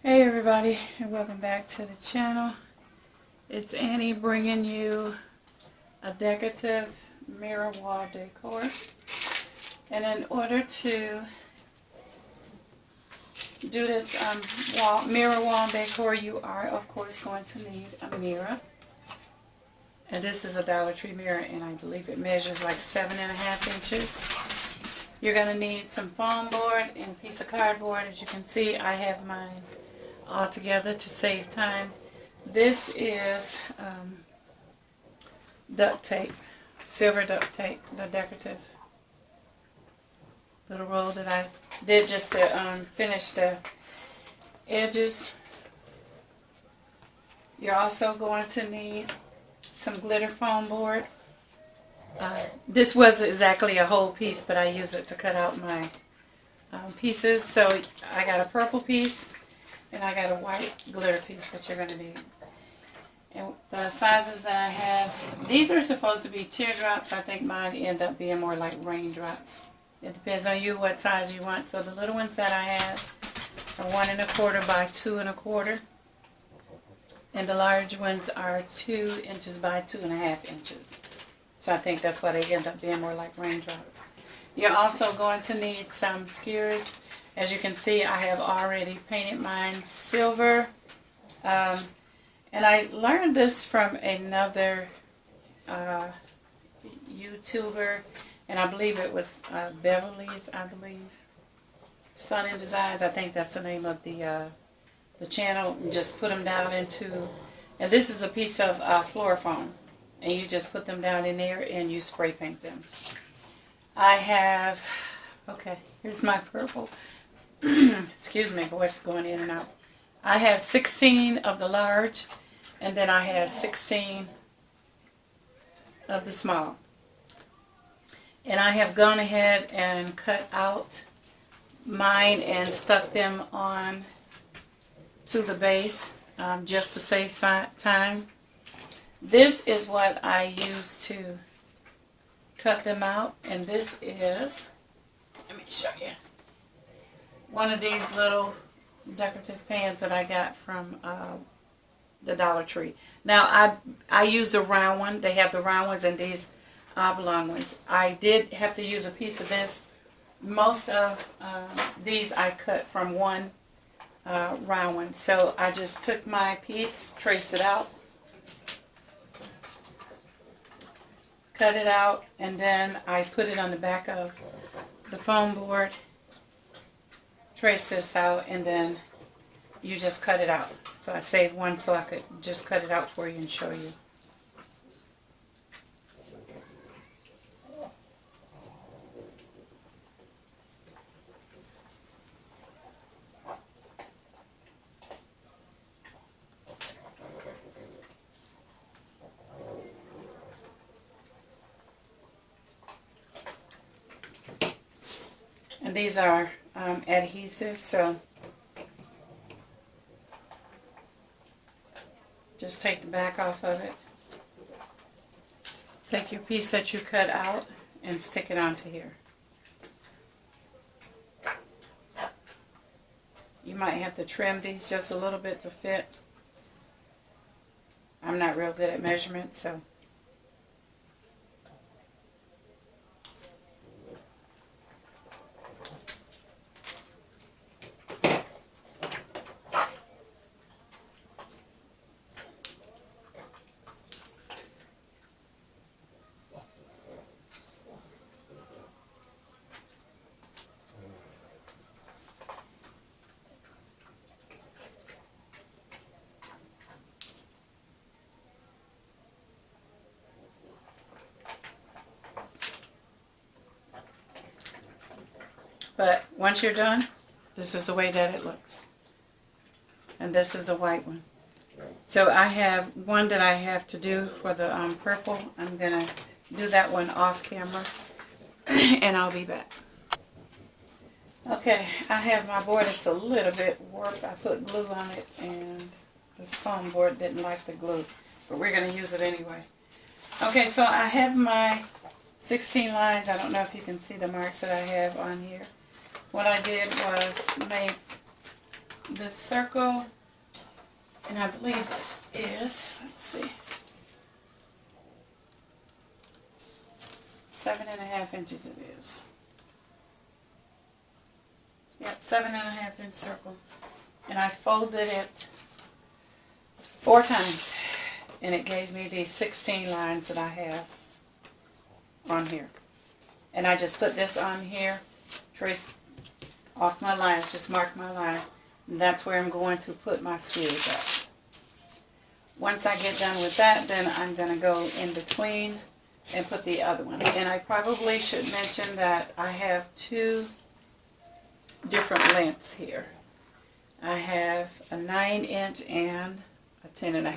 Hey everybody, and welcome back to the channel. It's Annie bringing you a decorative mirror wall decor. And in order to do this mirror wall decor, you are of course going to need a mirror. And this is a Dollar Tree mirror, and I believe it measures like 7.5 inches. You're going to need some foam board and a piece of cardboard. As you can see, I have mine all together to save time. This is duct tape, silver duct tape, the decorative little roll that I did just to finish the edges. You're also going to need some glitter foam board. This wasn't exactly a whole piece, but I used it to cut out my pieces. So I got a purple piece and I got a white glitter piece that you're going to need. And the sizes that I have, these are supposed to be teardrops. I think mine end up being more like raindrops. It depends on you what size you want. So the little ones that I have are 1 1/4 by 2 1/4. And the large ones are 2 inches by 2.5 inches. So I think that's why they end up being more like raindrops. You're also going to need some skewers. As you can see, I have already painted mine silver. And I learned this from another YouTuber, and I believe it was Beverly's, I believe. Stunning Designs, I think that's the name of the channel. And just put them down into, and this is a piece of fluorofoam, and you just put them down in there and you spray paint them. I have, okay, here's my purple. Excuse me, voice going in and out. I have 16 of the large, and then I have 16 of the small. And I have gone ahead and cut out mine and stuck them on to the base just to save time. This is what I use to cut them out, and this is, let me show you, one of these little decorative pans that I got from the Dollar Tree. Now I used the round one. They have the round ones and these oblong ones. I did have to use a piece of this. Most of these I cut from one round one. So I just took my piece, traced it out, cut it out, and then I put it on the back of the foam board. Trace this out, and then you just cut it out. So I saved one so I could just cut it out for you and show you. And these are adhesive, so just take the back off of it. Take your piece that you cut out and stick it onto here. You might have to trim these just a little bit to fit. I'm not real good at measurements, so. But once you're done, this is the way that it looks. And this is the white one. So I have one that I have to do for the purple. I'm going to do that one off camera, and I'll be back. Okay, I have my board. It's a little bit warped. I put glue on it, and this foam board didn't like the glue, but we're going to use it anyway. Okay, so I have my 16 lines. I don't know if you can see the marks that I have on here. What I did was make this circle, and I believe this is, let's see, 7.5 inches it is. Yep, 7.5 inch circle. And I folded it 4 times. And it gave me these 16 lines that I have on here. And I just put this on here, trace off my lines, just mark my lines. And that's where I'm going to put my skewers at. Once I get done with that, then I'm going to go in between and put the other one. And I probably should mention that I have 2 different lengths here. I have a 9 inch and a 10.5.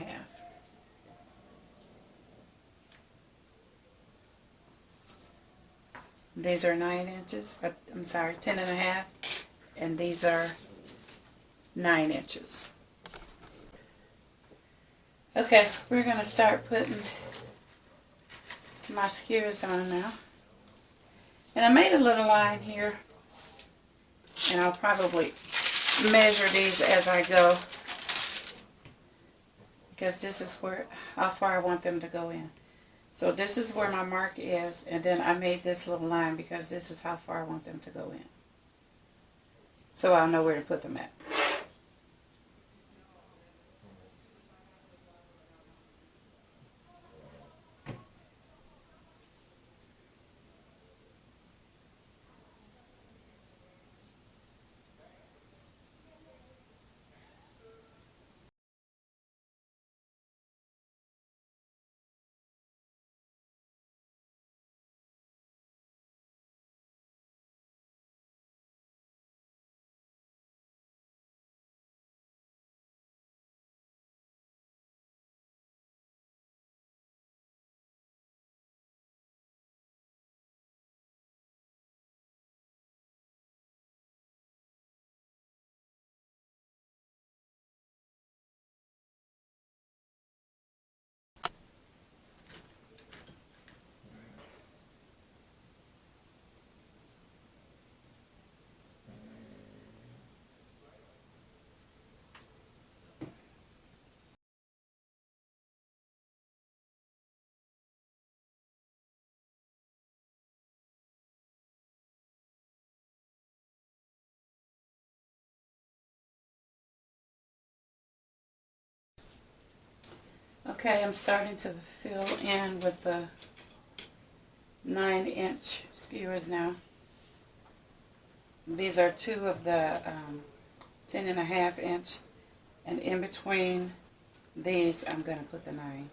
These are 9 inches, I'm sorry, 10.5, and these are 9 inches. Okay, we're going to start putting my skewers on now. And I made a little line here, and I'll probably measure these as I go, because this is where, how far I want them to go in. So this is where my mark is, and then I made this little line because this is how far I want them to go in. So I'll know where to put them at. Okay, I'm starting to fill in with the 9 inch skewers now. These are 2 of the 10.5 inch, and in between these I'm going to put the 9.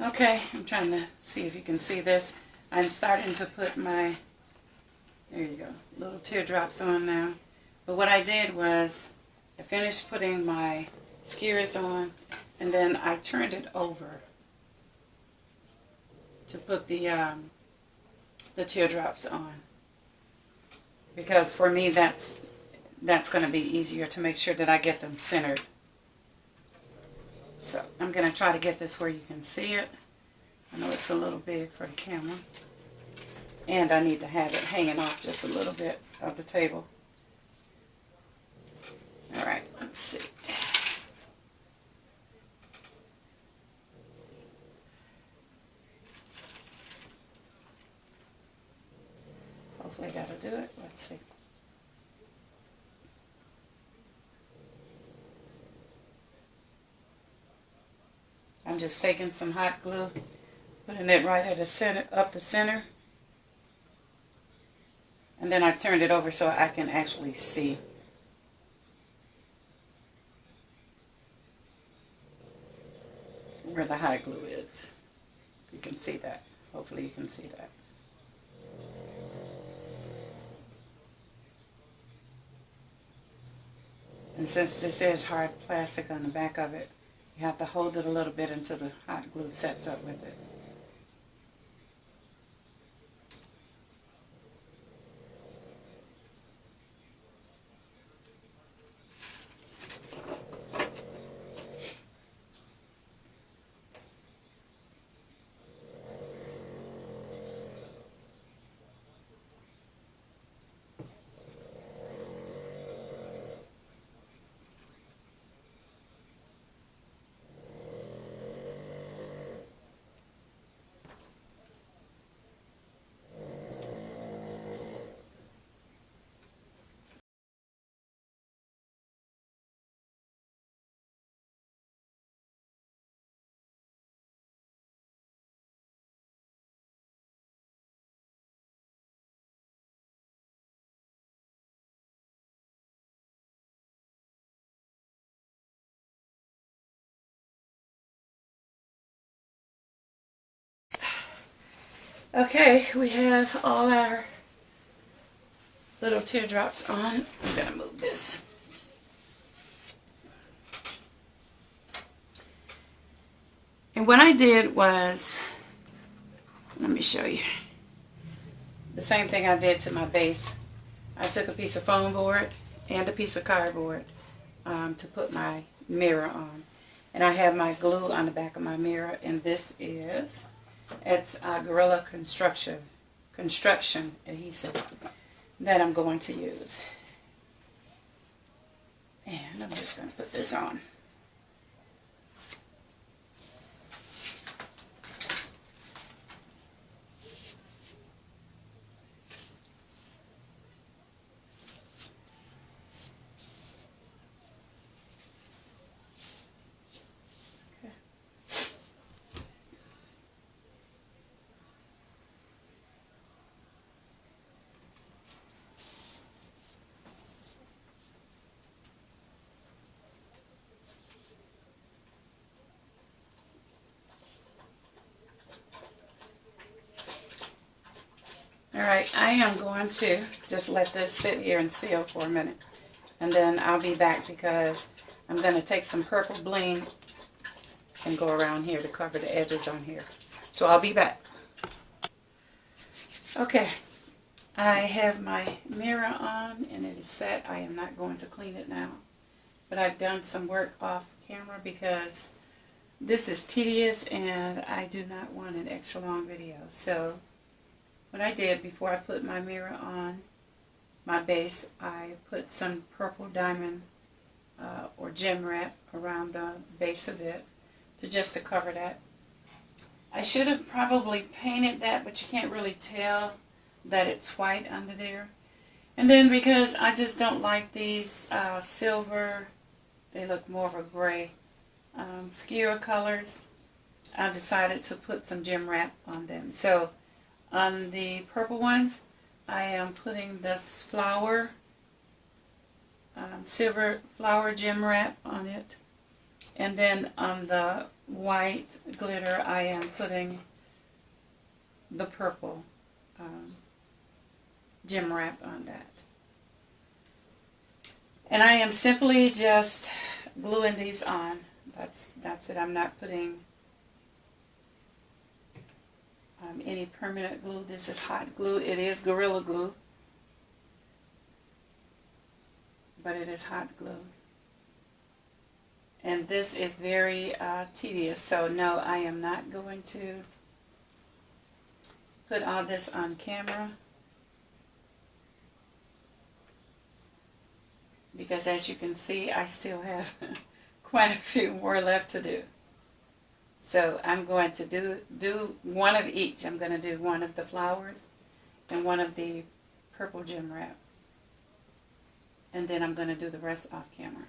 Okay, I'm trying to see if you can see this. I'm starting to put my, there you go, little teardrops on now. But what I did was, I finished putting my skewers on, and then I turned it over to put the teardrops on. Because for me, that's going to be easier to make sure that I get them centered. So I'm going to try to get this where you can see it. I know it's a little big for the camera. And I need to have it hanging off just a little bit of the table. Alright, let's see. Hopefully that'll do it. Let's see. I'm just taking some hot glue, putting it right at the center, up the center, and then I turned it over so I can actually see. where the hot glue is. You can see that. Hopefully you can see that. And since this is hard plastic on the back of it, you have to hold it a little bit until the hot glue sets up with it. Okay, we have all our little teardrops on. I'm going to move this. And what I did was, let me show you, the same thing I did to my base. I took a piece of foam board and a piece of cardboard to put my mirror on. And I have my glue on the back of my mirror, and this is, it's Gorilla Construction adhesive that I'm going to use. And I'm just going to put this on. Alright, I am going to just let this sit here and seal for a minute. And then I'll be back because I'm going to take some purple bling and go around here to cover the edges on here. So I'll be back. Okay, I have my mirror on and it is set. I am not going to clean it now. But I've done some work off camera because this is tedious and I do not want an extra long video. So what I did before I put my mirror on my base, I put some purple diamond or gem wrap around the base of it to cover that. I should have probably painted that, but you can't really tell that it's white under there. And then because I just don't like these silver, they look more of a gray, skewer colors, I decided to put some gem wrap on them. So on the purple ones, I am putting this flower, silver flower gem wrap on it. And then on the white glitter, I am putting the purple gem wrap on that. And I am simply just gluing these on. That's it. I'm not putting any permanent glue. This is hot glue. It is Gorilla Glue, but it is hot glue. And this is very tedious, so no, I am not going to put all this on camera because as you can see, I still have quite a few more left to do. So I'm going to do one of each. I'm going to do one of the flowers and one of the purple gem wrap. And then I'm going to do the rest off camera.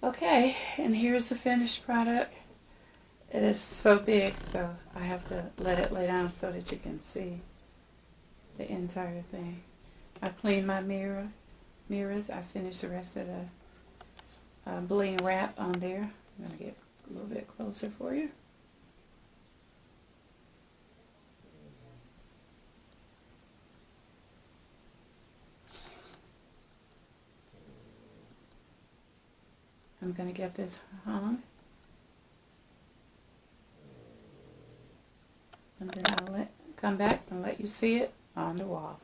Okay, and here's the finished product. It is so big, so I have to let it lay down so that you can see the entire thing. I cleaned my mirrors. I finished the rest of the bling wrap on there. I'm going to get a little bit closer for you. I'm going to get this hung. And then I'll come back and let you see it on the wall.